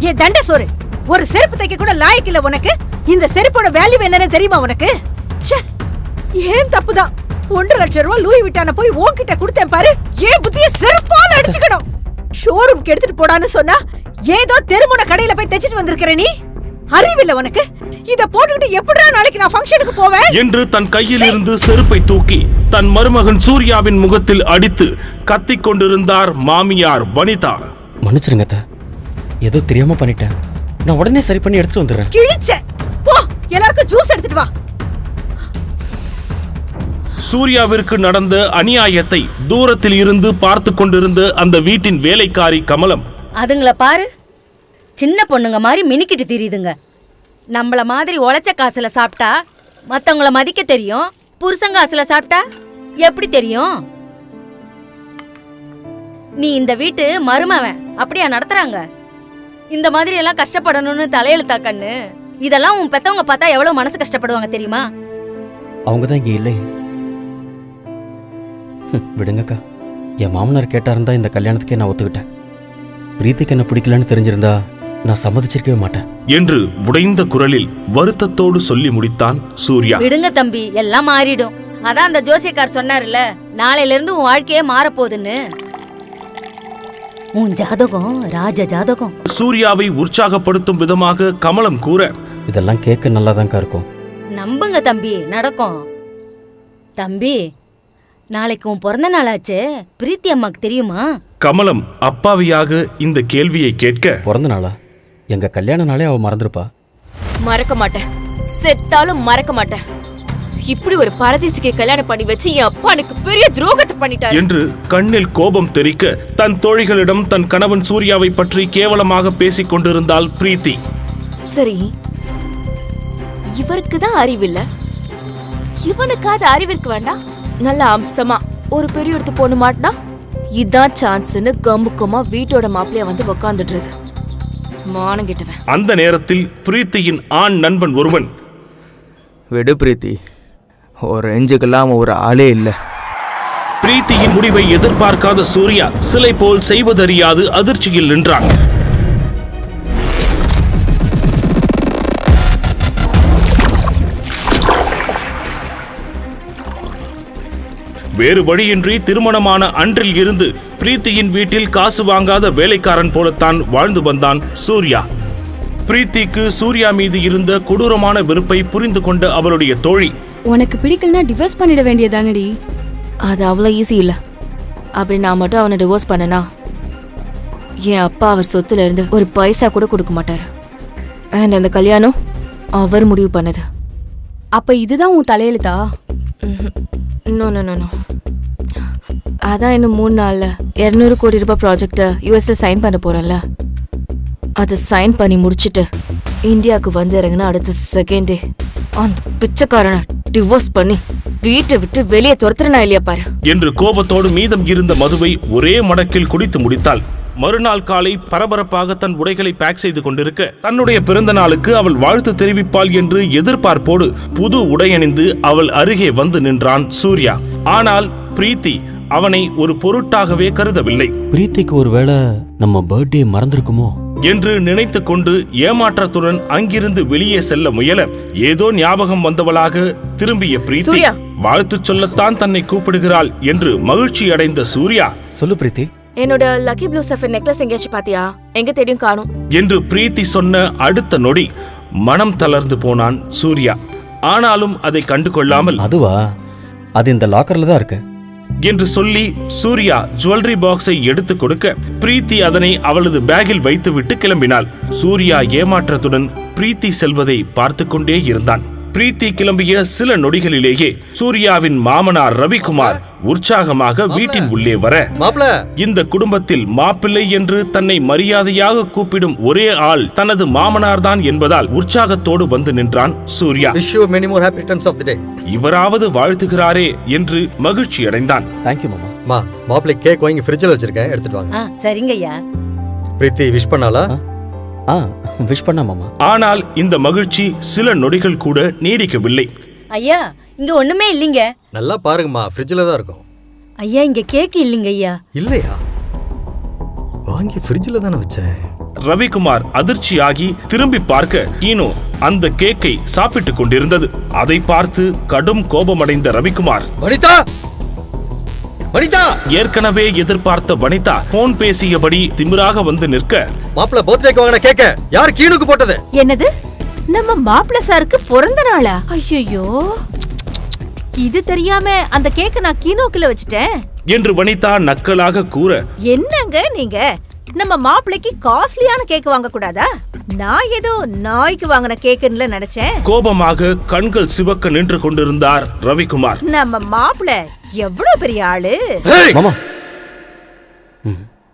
ஏ தண்ட சோறு, ஒரு செருப்பு தைக்க கூட லாயக்கு இல்ல உனக்கு. இந்த செருப்போட வேல்யூ என்னன்னு தெரியுமா உனக்கு? ஏன் தப்புதான் 1.5 லட்சம் ரூபாய் லூயி விட்டான போய் உன்கிட்ட கொடுத்தேன் பாரு. ஏன் புத்திய செருப்பால அடிச்சுக்கணும். ஷோரூம்க்கு எடுத்துட்டு போடான்னு சொன்னா ஏதோ தெருமுன கடையில போய் தைச்சிட்டு வந்திருக்கிற நீ. அறிவில்ல உனக்கு? இத போட்டுக்கிட்டு எப்படிடா நாளைக்கு நான் ஃபங்க்ஷனுக்கு போவேன் என்று தன் கையில் இருந்து செருப்பை தூக்கி தன் மருமகன் சூர்யாவின் முகத்தில் அடித்து கத்திக் கொண்டிருந்தார் மாமியார் வனிதா. மன்னிச்சிருங்க அத்தை, ஏதோ தெரியாம பண்ணிட்டேன். நான் உடனே சரி பண்ணி எடுத்துட்டு வந்துடுறேன். கிழிச்ச போ, எல்லாருக்கும் ஜூஸ் எடுத்துட்டு வா. சூர்யாவிற்கு நடந்த அநியாயத்தை தூரத்தில் இருந்து பார்த்து கொண்டிருந்த அந்த வீட்டின் வேலைக்காரி கமலம், அதுங்கள பாரு, சின்ன பொண்ணுங்க மாதிரி மினிக்கிட்டு தெரியுதுங்க. நம்மள மாதிரி உழைச்ச காசுல சாப்பிட்டா மத்தவங்கள மதிக்க தெரியும், புருஷன் காசுல சாப்பிட்டா எப்படி தெரியும்? நீ இந்த வீட்டு மருமவன் அப்படியா நடத்துறாங்க? இந்த மாதிரி எல்லாம் கஷ்டப்படணும்னு தலையெழுத்தா கண்ணு? இதெல்லாம் உன் பெத்தவங்க பார்த்தா எவ்வளவு மனசு கஷ்டப்படுவாங்க தெரியுமா? அவங்க தான் இங்க இல்லை. விடுங்கக்கா, என் மாமனார் கேட்டா இருந்தா இந்த கல்யாணத்துக்கே நான் ஒத்துக்கிட்டேன். பிரீத்திக்கு என்ன பிடிக்கலன்னு தெரிஞ்சிருந்தா நான் சம்மதிச்சிருக்கவே மாட்டேன் என்று உடைந்த குரலில் வருத்தத்தோடு சொல்லி முடித்தான் சூர்யா. விடுங்க தம்பி, எல்லாம் மாறிடும். அதான் அந்த ஜோசியக்கார் சொன்னார்ல, நாளையில இருந்து உன் வாழ்க்கையே மாறப்போகுதுன்னு. உன் ஜாதகம் ராஜ ஜாதகம். சூர்யாவை உற்சாகப்படுத்தும் விதமாக கமலம் கூற, இதெல்லாம் கேட்க நல்லாதான்க்கா இருக்கும். நம்புங்க தம்பி, நடக்கும். தம்பி, நாளைக்கு உன் பிறந்த நாளாச்சு, பிரீத்தி அம்மாக்கு தெரியுமா? கமலம் அப்பாவியாக இந்த கேள்வியை கேட்க, பிறந்த நாளா? எங்க கல்யாண நாளே அவ மறந்துருப்பா. மறக்க மாட்டேன், செத்தாலும் மறக்க மாட்டேன். இப்படி ஒரு பரதேசிக்கு கல்யாணம் பண்ணி வச்சு என் அப்பா எனக்கு பெரிய துரோகத்தை பண்ணிட்டாரு என்று கண்ணில் கோபம் தெறிக்க தன் தோழிகளிடம் தன் கணவன் சூர்யாவை பற்றி கேவலமாக பேசிக் கொண்டிருந்தாள் பிரீத்தி. சரி, இவருக்கு தான் அறிவில்ல, இவனுக்காவது அறிவிற்கு வேண்டாம்? நல்ல அம்சமா ஒரு பெரிய இடத்து பொண்ணு மாட்டினா இதான் சான்ஸ்னு கம்புக்கமா வீட்டோட மாப்பிளைய வந்து உக்காந்துடுறது. மானம் கெட்டவன். அந்த நேரத்தில் பிரீத்தியின் ஆண் நண்பன் ஒருவன், விடு பிரீத்தி, ஒரு ரேஞ்சுக்கெல்லாம் ஒரு ஆளே இல்லை. பிரீத்தியின் முடிவை எதிர்பார்க்காத சூர்யா சிலை போல் செய்வதறியாது அதிர்ச்சியில் நின்றான். வேறு வழியின்றி திருமணமான அன்றில் இருந்து பிரீத்தியின் வீட்டில் காசு வாங்காத வேலைக்காரன் போலத்தான் வாழ்ந்து வந்தான் சூர்யா. பிரீத்திக்கு சூர்யா மீது இருந்த கொடூரமான வெறுப்பை புரிந்து கொண்ட அவளுடைய தோழி, உனக்கு பிடிக்கலனா டிவோர்ஸ் பண்ணிட வேண்டியதானடி. அது அவ்வளோ ஈஸி இல்லை. அப்படி நான் மட்டும் அவனை டிவோர்ஸ் பண்ணனா என் அப்பா அவர் சொத்துல இருந்து ஒரு பைசா கூட கொடுக்க மாட்டாரு. அண்ட் அந்த கல்யாணம் அவர் முடிவு பண்ணது. அப்ப இதுதான் உன் தலையெழுத்தா? No no no no. அதான் இன்னும் 3 நாள்ல 200 கோடி ரூபாய் ப்ராஜெக்டை யூஎஸ்ல சைன் பண்ண போறேன்ல, அதை சைன் பண்ணி முடிச்சுட்டு இந்தியாவுக்கு வந்து இறங்கினா அடுத்த செகண்டே அந்த பிச்சைக்காரனை டிவோர்ஸ் பண்ணி வீட்டை விட்டு வெளியே துரத்துறனா இல்லையா பாரு என்று கோபத்தோடு மீதம் இருந்த மதுவை ஒரே மடக்கில் குடித்து முடித்தாள். மறுநாள் காலை பரபரப்பாக தன் உடைகளை பேக் செய்து கொண்டிருக்க, தன்னுடைய பிறந்த நாளுக்கு அவள் வாழ்த்து தெரிவிப்பாள் என்று எதிர்பார்ப்போடு புது உடையணிந்து அவள் அருகே வந்து நின்றான் சூர்யா. ஆனால் பிரீத்தி அவனை ஒரு பொருட்டாகவே கருதவில்லை. பிரீத்திக்கு ஒருவேளை நம்ம பர்த்டே மறந்திருக்குமோ என்று நினைத்து கொண்டு ஏமாற்றத்துடன் அங்கிருந்து வெளியே செல்ல முயல, ஏதோ ஞாபகம் வந்தவளாக திரும்பிய பிரீத்தி வாழ்த்து சொல்லத்தான் தன்னை கூப்பிடுகிறாள் என்று மகிழ்ச்சி அடைந்த சூர்யா, சொல்லு பிரீத்தி, என்னோட லக்கி ப்ளூ சஃபர் நெக்லஸ் எங்கேயாச்சும் பாத்தியா? எங்க தேடியும் காணும் என்று பிரீத்தி சொன்ன அடுத்த நொடி மனம் தளர்ந்து போனான் சூர்யா. ஆனாலும் அதை கண்டு கொள்ளாமல், அதுவா, அது இந்த லாக்கர்ல தான் இருக்கு என்று சொல்லி சூர்யா ஜுவல்லரி பாக்ஸை எடுத்து கொடுக்க, பிரீத்தி அதனை அவளது பேக்கில் வைத்துவிட்டு கிளம்பினாள். சூர்யா ஏமாற்றத்துடன் பிரீத்தி செல்வதை பார்த்து கொண்டே இருந்தான். பிரீத்தி கிளம்பிய சில நொடிகளிலேயே சூர்யாவின் மாமனார் ரவிக்குமார் உற்சாகமாக வீட்டின் உள்ளே வர, இந்த குடும்பத்தில் மாப்பிள்ளை என்று தன்னை மரியாதையாக கூப்பிடும் ஒரே ஆள் தனது மாமனார் தான் என்பதால் உற்சாகத்தோடு வந்து நின்றான் சூர்யா. இவராவது வாழ்த்துகிறாரே என்று மகிழ்ச்சி அடைந்தான். தேங்க்யூ மாமா. மாப்பிள்ளை கேக் வாங்கி ஃப்ரிட்ஜில் வச்சிருக்கேன், எடுத்துட்டு வாங்க. சரிங்க ஐயா. பிரீத்தி விஷ் பண்ணாளா? விஷ் பண்ண மாமா. ஆனால் இந்த மகிழ்ச்சி சில நொடிகள் கூட நீடிக்கவில்லை. ஐயா, இங்க ஒண்ணுமே இல்லைங்க. நல்லா பாருங்கம்மா, ஃப்ரிட்ஜில் தான் இருக்கும். ஐயா, இங்க கேக் இல்லைங்க ஐயா. இல்லையா? வாங்கி ஃப்ரிட்ஜில் தானே வச்சேன். ரவிக்குமார் அதிர்ச்சியாகி திரும்பி பார்க்க கீனோ அந்த கேக்கை சாப்பிட்டுக் கொண்டிருந்தது. அதை பார்த்து கடும் கோபமடைந்த ரவிக்குமார், வனிதா, வனிதா, ஏற்கனவே எதிர்பார்த்த வனிதா போன் பேசியபடி திமிராக வந்து நிற்க, மாப்பிள்ள பர்த்டேக்கு வாங்கின கேக்க யார் கீனுக்கு போட்டது? என்னது? நம்ம மாப்பிள்ள சாருக்கு பிறந்த நாளா? ஐயோ, இது தெரியாம அந்த கேக்க நான் கீனோக்குள்ள வச்சுட்டேன் என்று வனிதா நக்கலாக கூற, என்னங்க நீங்க நம்ம மாப்பிள்ளைக்கு காஸ்ட்லியான கேக் வாங்க கூடாதா? நான் ஏதோ நாய்க்கு வாங்கின கேக்குன்னு நினைச்சேன். கோபமாக கண்கள் சிவக்க நின்று கொண்டிருந்தார் ரவிக்குமார். நம்ம மாப்பிள்ள எவ்வளவு பெரிய ஆளு. மாமா,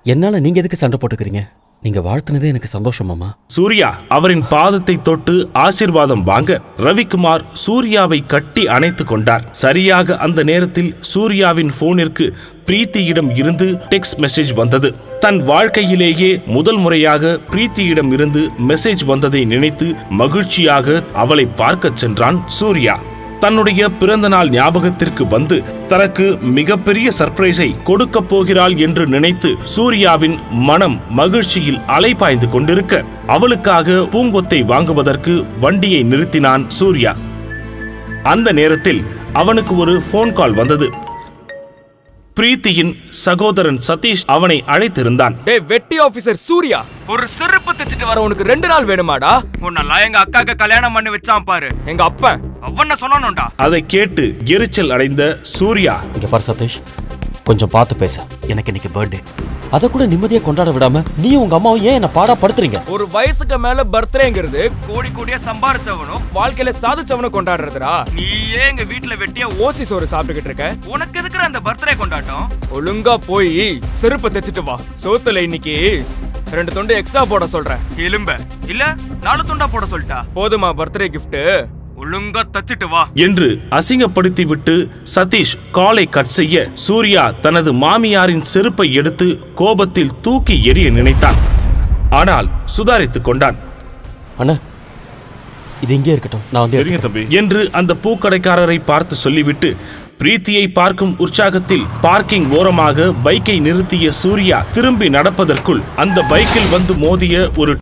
என்னால நீங்க எதுக்கு சண்டை போட்டுக்கிறீங்க? நீங்க வாழ்த்துனதே எனக்கு சந்தோஷம் மாமா. சூர்யா அவரின் பாதத்தை தொட்டு ஆசீர்வாதம் வாங்க ரவிக்குமார் சூர்யாவை கட்டி அணைத்துக் கொண்டார். சரியாக அந்த நேரத்தில் சூர்யாவின் போனிற்கு பிரீத்தியிடம் இருந்து டெக்ஸ்ட் மெசேஜ் வந்தது. தன் வாழ்க்கையிலேயே முதல் முறையாக பிரீத்தியிடம் இருந்து மெசேஜ் வந்ததை நினைத்து மகிழ்ச்சியாக அவளை பார்க்கச் சென்றான் சூர்யா. தன்னுடைய பிறந்த நாள் ஞாபகத்திற்கு வந்து தனக்கு மிகப்பெரிய சர்ப்ரைஸை கொடுக்க போகிறாள் என்று நினைத்து சூர்யாவின் மனம் மகிழ்ச்சியில் அலைபாய்ந்து கொண்டிருக்க அவளுக்காக பூங்கொத்தை வாங்குவதற்கு வண்டியை நிறுத்தினான் சூர்யா. அந்த நேரத்தில் அவனுக்கு ஒரு போன் கால் வந்தது. பிரீத்தியின் சகோதரன் சதீஷ் அவனை அழைத்திருந்தான். டேய் வெட்டி ஆபீசர் சூர்யா, ஒரு செருப்பு தைச்சிட்டு வர உனக்கு 2 நாள் வேணுமாடா? உன்னெல்லாம் எங்க அக்காக்கு கல்யாணம் பண்ணி வச்சான் பாரு எங்க அப்பன், அவன சொல்லணும்டா. அதை கேட்டு எரிச்சல் அடைந்த சூர்யா, இங்க பாரு சதீஷ், கொஞ்சம் பார்த்து பேச. எனக்கு இன்னைக்கு பர்த்டே, அதை கூட நிம்மதியா கொண்டாட விடாம நீ உங்க அம்மாவும் ஏன் என்ன பாடா படுத்துறீங்க? ஒரு வயசுக்கு மேல பர்த்டேங்கிறது கோடி கோடியா சம்பாரிச்சவனும் வாழ்க்கையில சாதிச்சவனும் கொண்டாடுறதுடா. நீ ஏன் எங்க வீட்டுல வெட்டியா ஓசி சோறு சாப்பிட்டுக்கிட்டு இருக்க? உனக்கு எதுக்குற அந்த பர்த்டே கொண்டாட்டம்? ஒழுங்கா போய் செருப்பு தைச்சிட்டு வா. சோத்துல இன்னைக்கு 2 துண்டு எக்ஸ்ட்ரா போட சொல்றேன். எலும்ப இல்ல 4 துண்டா போட சொல்லிட்டா போதுமா பர்த்டே கிஃப்ட்? ஒழுங்கா தச்சிட்டு வா என்று அசிங்கப்படுத்திவிட்டு சதீஷ் காலை கட் செய்ய சூர்யா தனது மாமியாரின் செருப்பை எடுத்து கோபத்தில் தூக்கி எறிய நினைத்தான். ஆனால் சுதாரித்துக் கொண்டான். அண்ணா, இது இங்கே இருக்கட்டும், நான் வந்து சரிங்க தம்பி என்று அந்த பூக்கடைக்காரரை பார்த்து சொல்லிவிட்டு பிரீத்தியை பார்க்கும் உற்சாகத்தில் பார்க்கிங் ஓரமாக பைக்கை நிறுத்திய சூர்யா திரும்பி நடப்பதற்குள் அந்த பைக்கில் வந்து மோதிய ஒரு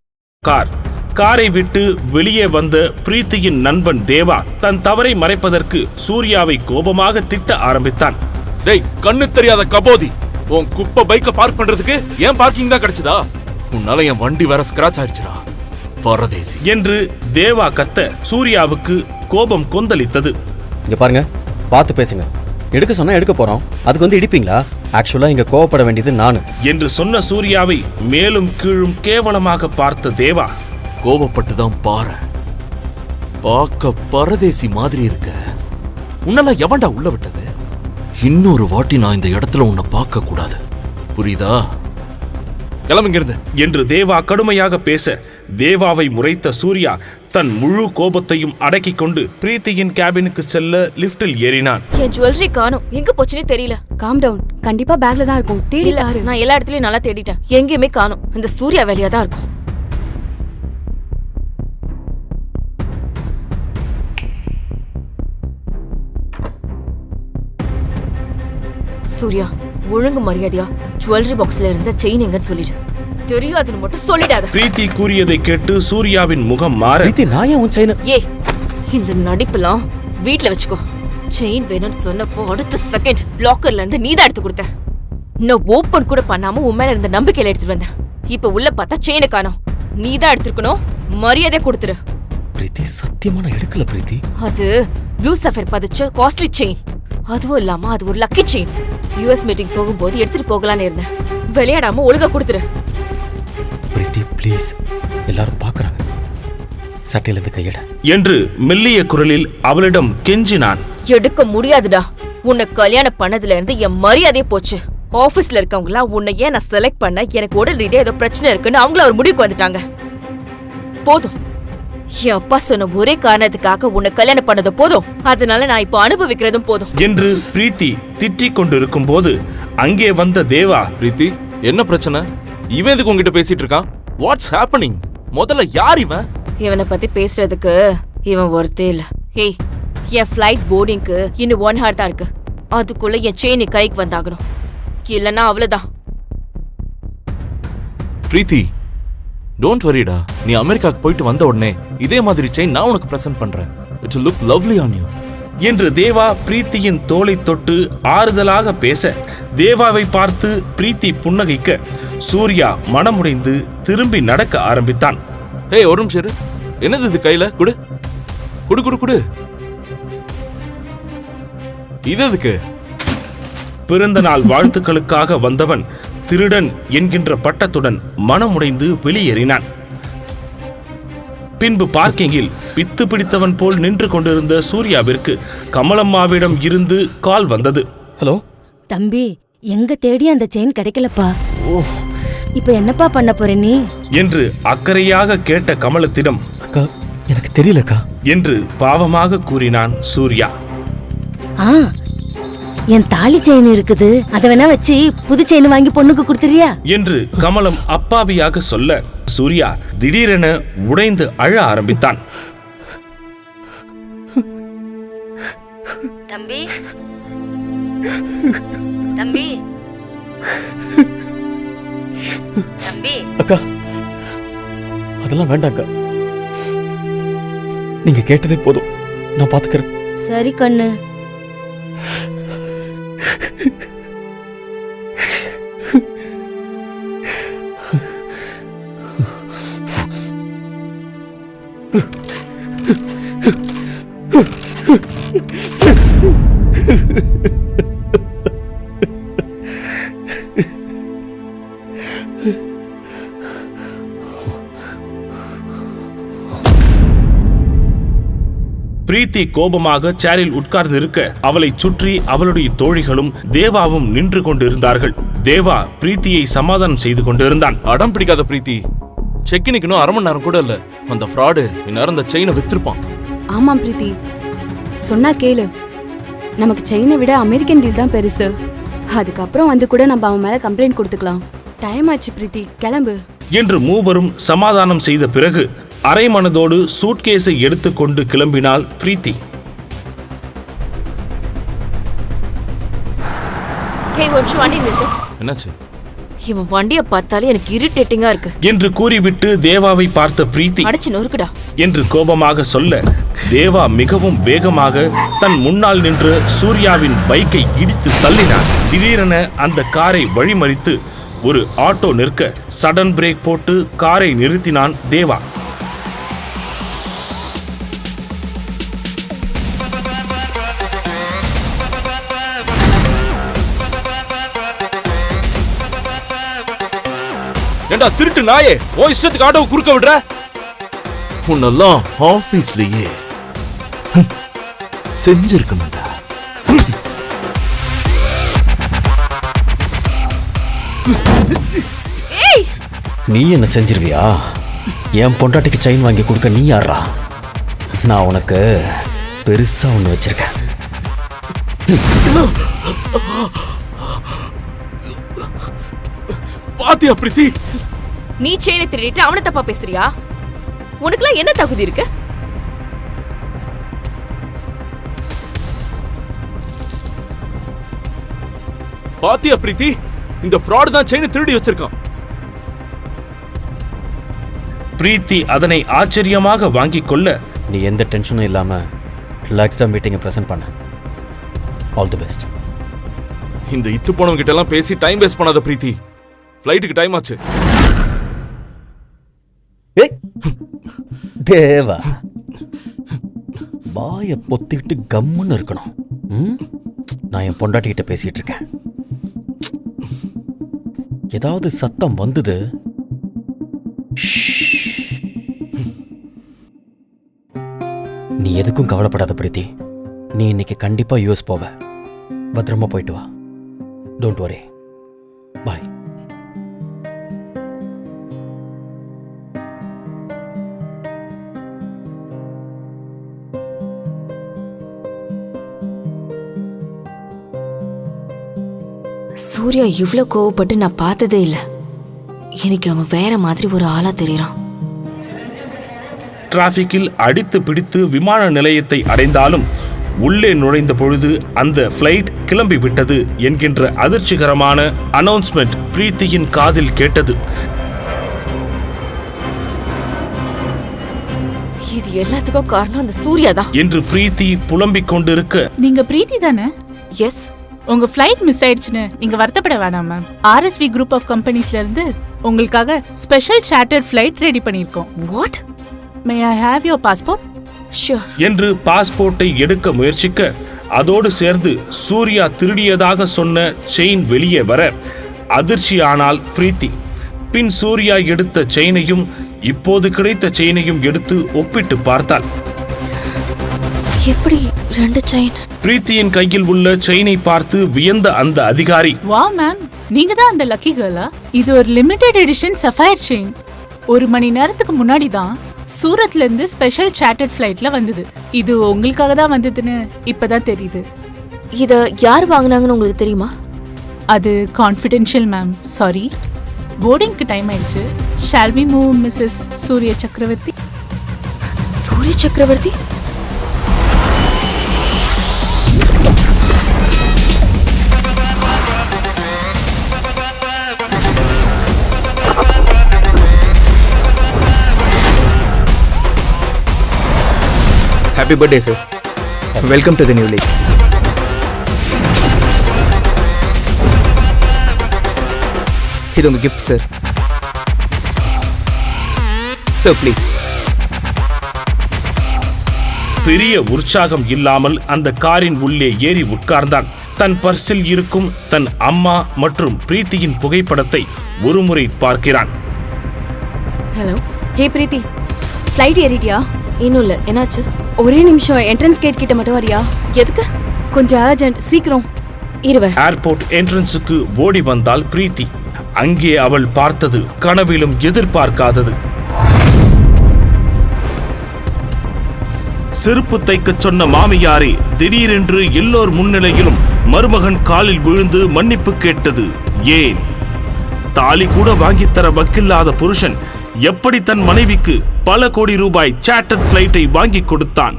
காரை விட்டு வெளியே வந்த பிரீத்தியின் நண்பன் தேவா தன் தவறை மறைப்பதற்கு சூர்யாவை கோபமாக திட்ட ஆரம்பித்தான். டேய், கண்ணு தெரியாத கபோதி, உன் குப்பை பைக்க பார்க் பண்றதுக்கு ஏன் பார்க்கிங் தான் கிடைச்சதா? உன்னால என் வண்டி வேற ஸ்கிராச் ஆயிடுச்சுடா பரதேசி என்று தேவா கத்த சூர்யாவுக்கு கோபம் கொந்தளித்தது. இங்க பாருங்க, பார்த்து பேசுங்க. எடுக்க சொன்னா எடுக்க போறோம், அதுக்கு வந்து இடிப்பீங்களா? ஆக்சுவலா இங்க கோவப்பட வேண்டியது நானு என்று சொன்ன சூர்யாவை மேலும் கீழும் கேவலமாக பார்த்த தேவா, கோவப்பட்டு தான் பாரு, பார்க்க பரதேசி மாதிரி இருக்க. உன்னெல்லாம் எவன்டா உள்ள விட்டது? இன்னொரு வாட்டி நான் இந்த இடத்துல உன்னை பார்க்க கூடாது, புரியுதா? கிளம்புங்கிருந்து என்று தேவா கடுமையாக பேச தேவாவை முறைத்த சூர்யா தன் முழு கோபத்தையும் அடக்கிக் கொண்டு பிரீத்தியின் கேபினுக்கு செல்ல லிப்டில் ஏறினான். என் ஜுவல்லரி காணோம், எங்க போச்சுன்னே தெரியல. காம் டவுன், கண்டிப்பா பேக்ல தான் இருக்கும், தேடி இல்ல, பாரு. நான் எல்லா இடத்துலயும் நல்லா தேடிட்டேன், எங்கேயுமே காணோம். இந்த சூர்யா வேலையா தான் இருக்கும். சூர்யா, ஒழுங்கு மரியாதையா ஜுவல்லரி பாக்ஸ்ல இருந்த செயின் எங்கன்னு சொல்லிடு. தெரியாதுன்னு மட்டும் சொல்லிடாத. பிரீத்தி கூறியதை கேட்டு சூர்யாவின் முகம் மாற, பிரீத்தி, நான் ஏன் உன் செயினை? ஏய், இந்த நடிப்புலாம் வீட்ல வச்சுக்கோ. செயின் வேணும்னு சொன்னப்போ அடுத்த செகண்ட் லாக்கர்ல இருந்து நீதான் எடுத்து கொடுத்த. நான் ஓபன் கூட பண்ணாம உன் மேல இருந்த நம்பிக்கையில எடுத்துட்டு வந்தேன். இப்ப உள்ள பார்த்தா செயினை காணோம். நீதான் எடுத்துக்கணும், மரியாதை கொடுத்துரு. பிரீத்தி, சத்தியமா நான் எடுக்கல பிரீத்தி. அது ப்ளூ சஃபர் பதிச்ச காஸ்ட்லி செயின். அதுவும் இல்லாம அது ஒரு லக்கி செயின். யுஎஸ் மீட்டிங் போகும்போது எடுத்துட்டு போகலான்னு இருந்தேன். விளையாடாம ஒழுங்கா கொடுத்துரு. பிரீத்தி ப்ளீஸ், எல்லாரும் பாக்குறாங்க, சட்டையில இருந்து கையட என்று மெல்லிய குரலில் அவளிடம் கெஞ்சினான். எடுக்க முடியாதுடா. உன்னை கல்யாணம் பண்ணதுல இருந்து என் மரியாதையே போச்சு. ஆபீஸ்ல இருக்கவங்களா உன்னை ஏன் நான் செலக்ட் பண்ண, எனக்கு உடல் ரீதியா ஏதோ பிரச்சனை இருக்குன்னு அவங்கள ஒரு முடிவுக்கு வந்துட்டாங்க. போதும், என் அப்பா சொன்ன ஒரே காரணத்துக்காக உன்னை கல்யாணம் பண்ணது போதும். அதனால நான் இப்போ அனுபவிக்கிறதும் போதும் என்று பிரீத்தி திட்டிக் கொண்டிருக்கும் போது அங்கே வந்த தேவா, பிரீத்தி, என்ன பிரச்சனை? இவன் எதுக்கு உங்ககிட்ட பேசிட்டு இருக்கான்? What's happening? முதல்ல யார் இவன்? இவனை பத்தி பேசுறதுக்கு இவன் ஒருத்தே இல்ல. ஏய், என் ஃபிளைட் போர்டிங்க்கு இன்னும் 1 hour தான் இருக்கு. அதுக்குள்ள என் செயின் கைக்கு வந்தாகணும், இல்லன்னா அவ்வளவுதான். பிரீத்தி, டோன்ட் வரிடா, நீ அமெரிக்காக்கு போயிட்டு வந்த உடனே இதே மாதிரி செயின் நான் உனக்கு பிரசன்ட் பண்றேன். It will look lovely on you. என்று தேவா பிரீத்தியின் தோளை தொட்டு ஆறுதலாக பேச, தேவாவை பார்த்து பிரீத்தி புன்னகைக்க சூர்யா மனமுடைந்து திரும்பி நடக்க ஆரம்பித்தான். ஏய், ஒரு நிமிஷம் இரு. என்னது இது கையில? குடு குடு குடு குடு. இது எதுக்கு? பிறந்த நாள் வாழ்த்துக்களுக்காக வந்தவன் திருடன் என்கின்ற பட்டத்துடன் மனமுடைந்து வெளியேறினான். பின்பு பார்க்கிங்கில் பித்து பிடித்தவன் போல் நின்று கொண்டிருந்த சூர்யாவிற்கு கமலம்மாவிடம் இருந்து கால் வந்தது. ஹலோ தம்பி, எங்க தேடி அந்த செயின் கிடைக்கலப்பா. இப்ப என்னப்பா பண்ண போற நீ என்று அக்கறையாக கேட்ட கமலத்திடம், அக்கா எனக்கு தெரியலக்கா என்று பாவமாக கூறினான் சூர்யா. ஆ, என் தாலி செயின் இருக்குது, அத வேணா வச்சு புது செயின் வாங்கி பொண்ணுக்கு கொடுத்துறியா என்று கமலம் அப்பாவியாக சொல்ல, சூர்யா திடீரென உடைந்து அழ ஆரம்பித்தான். தம்பி தம்பி தம்பி அக்கா அதெல்லாம் வேண்டாம்க்கா, நீங்க கேட்டதே போதும், நான் பாத்துக்கிறேன். சரி கண்ணு. பிரீத்தி கோபமாக சேரில் உட்கார்ந்திருக்க அவளை சுற்றி அவளுடைய தோழிகளும் தேவாவும் நின்று கொண்டிருந்தார்கள். தேவா பிரீத்தியை சமாதானம் செய்து கொண்டிருந்தான். அடம் பிடிக்காத பிரீத்தி, செக்கினுக்கு இன்னும் 1/2 மணி நேரம் கூட இல்ல. அந்த ஃப்ராடு இந்நேரம் அந்த செயினை வித்திருப்பான். ஆமாம் பிரீத்தி, சொன்னா கேளு. நமக்கு செயினை விட அமெரிக்கன் டீல் தான் பெருசு. அதுக்கப்புறம் வந்து கூட நம்ம அவன் மேல கம்ப்ளைண்ட் கொடுத்துக்கலாம். டைம் ஆச்சு பிரீத்தி, கிளம்பு என்று மூவரும் சமாதானம் செய்த பிறகு அரை மனதோடு சூட்கேஸை எடுத்துக்கொண்டு கிளம்பினாள் பிரீத்தி. வண்டி நிறுத்து. என்னாச்சு? இவன் வண்டியை பார்த்தாலே எனக்கு இரிட்டேட்டிங்கா இருக்கு என்று கூறிவிட்டு தேவாவை பார்த்த பிரீத்தி, அடிச்சு நொறுக்குடா என்று கோபமாக சொல்ல, தேவா மிகவும் வேகமாக தன் முன்னால் நின்ற சூர்யாவின் பைக்கை இடித்து தள்ளினார். திடீரென அந்த காரை வழிமறித்து ஒரு ஆட்டோ நிற்க சடன் பிரேக் போட்டு காரை நிறுத்தினான் தேவா. ஏண்டா திருட்டு நாயே, ஓ இஷ்டத்துக்கு ஆட்டோவை குறுக்க விடுற? உன்னெல்லாம் ஆபீஸ்லயே செஞ்சிருக்கணும்டா. நீ என்ன செஞ்சிருவியா? என் பொண்டாட்டிக்கு செயின் வாங்கி கொடுக்க நீ யாரா? நான் உனக்கு பெருசா ஒண்ணு வச்சிருக்கேன். பாத்தியா பிரீத்தி? நீ செயினை திருடிட்டு அவனை தப்பா பேசுறியா? உனக்குலாம் என்ன தகுதி இருக்கு? பாத்தியா பிரீத்தி? இந்த ஃப்ராட் தான் செயினை திருடி வச்சிருக்கான். பிரீத்தி அதனை ஆச்சரியமாக வாங்கிக் கொள்ள, நீ எந்த டென்ஷனும் இல்லாம ரிலாக்ஸ்டா மீட்டிங்கை பிரசன்ட் பண்ண. All the best. இந்த இத்து போனவங்க கிட்ட எல்லாம் பேசி டைம் வேஸ்ட் பண்ணாத பிரீத்தி. ஃப்ளைட்டுக்கு டைம் ஆச்சு. தேவா, வாயை பொத்திக்கிட்டு கம்முன்னு இருக்கணும். நான் என் பொண்டாட்டி கிட்ட பேசிட்டு இருக்கேன். ஏதாவது சத்தம் வந்தது, நீ எதுக்கும் கவலைப்படாத பிரீத்தி. நீ இன்னைக்கு கண்டிப்பா யூஎஸ் போவ. பத்திரமா போயிட்டு வா. Don't worry. பாய். சூர்யா இவ்ளோ கோவப்பட்டு நான் பார்த்ததே இல்ல. எனக்கு அவன் வேற மாதிரி ஒரு ஆளா தெரியறான். டிராபிக்கில் அடித்து பிடித்து விமான நிலையத்தை அடைந்தாலும் உள்ளே நுழைந்த பொழுது அந்த ஃப்ளைட் கிளம்பி விட்டது என்கின்ற அதிர்ச்சிகரமான அனௌன்ஸ்மெண்ட் பிரீத்தியின் காதில் கேட்டது. இது எல்லாத்துக்கும் காரணம் அந்த சூர்யா தான். என்று பிரீத்தி புலம்பிக் கொண்டிருக்க நீங்க பிரீத்தி தானே? எஸ். உங்க ஃப்ளைட் மிஸ் ஆயிடுச்சுன்னு நீங்க வருத்தப்பட வேணாம் மேம். RSV குரூப் ஆஃப் கம்பெனிஸ்ல இருந்து உங்களுக்காக ஸ்பெஷல் சார்ட்டர்ட் ஃப்ளைட் ரெடி பண்ணிருக்கோம். What? May I have your passport? Sure. என்று பாஸ்போர்ட்டை எடுக்க முயற்சிக்க அதோடு சேர்ந்து சூர்யா திருடியதாக சொன்ன செயின் வெளியே வர அதிர்ச்சியானாள் பிரீத்தி. பின் சூர்யா எடுத்த செயினையும் இப்போது கிடைத்த செயினையும் எடுத்து ஒப்பிட்டு பார்த்தாள். எப்படி 2 செயின்? பிரீத்தியின் கையில் உள்ள செயினை பார்த்து வியந்த அந்த அதிகாரி, வாவ் மேம், நீங்க தான் அந்த லக்கி கேர்லா? இது ஒரு லிமிடெட் எடிஷன் சஃபயர் செயின். 1 மணி நேரத்துக்கு முன்னாடி தான் சூரத்ல இருந்து ஸ்பெஷல் சார்ட்டர்ட் ஃப்ளைட்ல வந்தது. இது உங்களுக்காக தான் வந்ததுன்னு இப்பதான் தெரியுது. இத யார் வாங்குனாங்கன்னு உங்களுக்கு தெரியுமா? அது கான்ஃபிடென்ஷியல் மேம். சாரி. போர்டிங்க்கு டைம் ஆயிடுச்சு. ஷால் வி மூவ் மிஸ்ஸஸ் சூரிய சக்கரவர்த்தி? சூரிய சக்கரவர்த்தி? Happy birthday, sir. Welcome to the new league. இது உங்க gift, sir. Sir, please. பெரிய உற்சாகம் இல்லாமல் அந்த காரின் உள்ளே ஏறி உட்கார்ந்தான். தன் பர்சில் இருக்கும் தன் அம்மா மற்றும் பிரீத்தியின் புகைப்படத்தை ஒருமுறை பார்க்கிறான். ஹலோ. ஹே பிரீத்தி, ஃப்ளைட் ஏறிட்டியா? இன்னும் இல்ல. என்னாச்சு? ஒரே நிமிஷம், என்ட்ரன்ஸ் கேட் கிட்ட மட்டும் வரியா? எதுக்கு? கொஞ்சம் அர்ஜென்ட், சீக்கிரம். இருவர். ஏர்போர்ட் என்ட்ரன்ஸுக்கு ஓடி வந்தாள் பிரீத்தி. அங்கே அவள் பார்த்தது கனவிலும் எதிர்பார்க்காதது. செருப்பு தைக்கச் சொன்ன மாமியாரே திடீரென்று எல்லோர் முன்னிலையிலும் மருமகன் காலில் விழுந்து மன்னிப்பு கேட்டது ஏன்? தாலி கூட வாங்கித்தர வக்கில்லாத புருஷன் எப்படி தன் மனைவிக்கு பல கோடி ரூபாய் சார்ட்டர்ட் ஃபிளைட்டை வாங்கி கொடுத்தான்?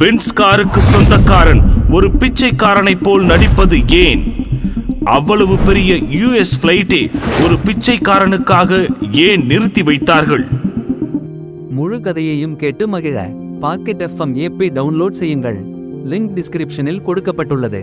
பென்ஸ் காருக்கு சொந்தக்காரன் ஒரு பிச்சைக்காரனை போல் நடிப்பது ஏன்? அவ்வளவு பெரிய US ஃபிளைட்டை ஒரு பிச்சைக்காரனுக்காக ஏன் நிறுத்தி வைத்தார்கள்? முழு கதையையும் கேட்டு மகிழ பாக்கெட் FM ஆப்பை டவுன்லோட் செய்யுங்கள். லிங்க் டிஸ்கிரிப்ஷனில் கொடுக்கப்பட்டுள்ளது.